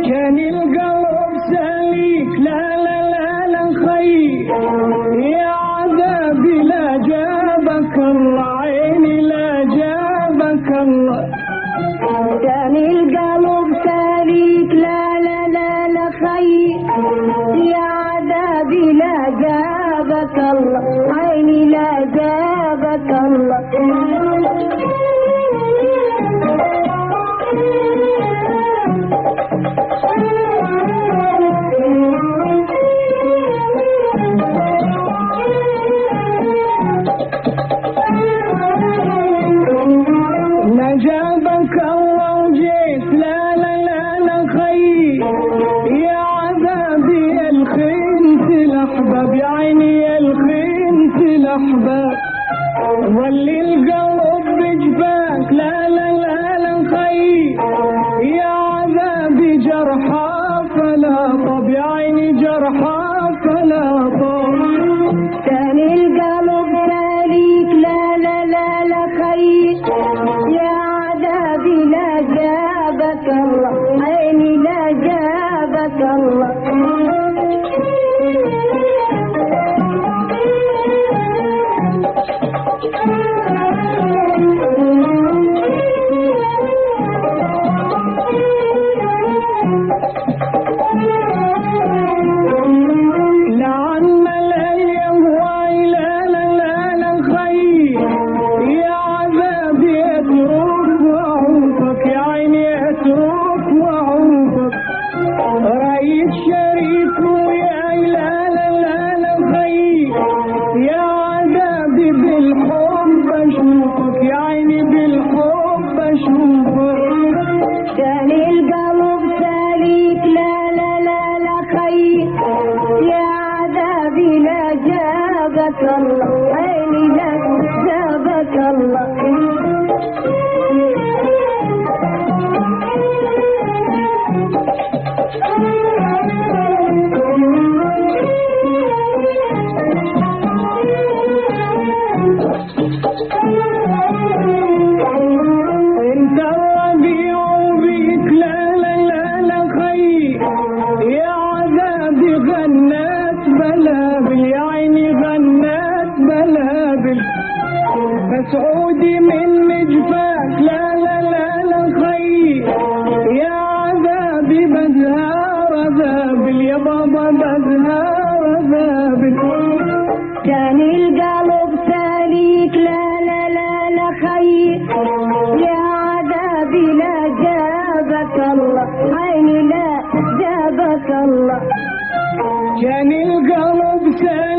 كان القلب سليك لا لا لا لا خير يا عذابي لا جابك الله عيني لا جابك الله. كان القلب سليك لا لا لا لا خير يا عذابي لا جابك الله عيني لا جابك الله. نجابك الله وجيت لا لا لا لا خير يا عذابي يا الخنت الأحباب يا عيني يا الخنت الأحباب. ظل القلب بجفاك لا لا لا لا خير يا عذابي جرحى فلا طب يا عيني جرحى فلا طب. كان القلب سليك لا لا لا لا خير يا عذابي لا جابك الله عيني لا جابك الله. كان القلب سليك لا لا لا لا خير يا عذابي لا جابك الله عيني لا جابك الله. انت الربيع بيك لا لا لا لا خير يا عذابي غنات بلابل يا عيني غنات بلابل. مسعودي من مجفاك لا لا لا لا خير يا عذابي بزهار ذابل يا بابا بزهار ذابل. كان القلب سليك لا لا لا لا خير يا عذابي لا جابك الله عيني لا جابك الله. كان القلب سليك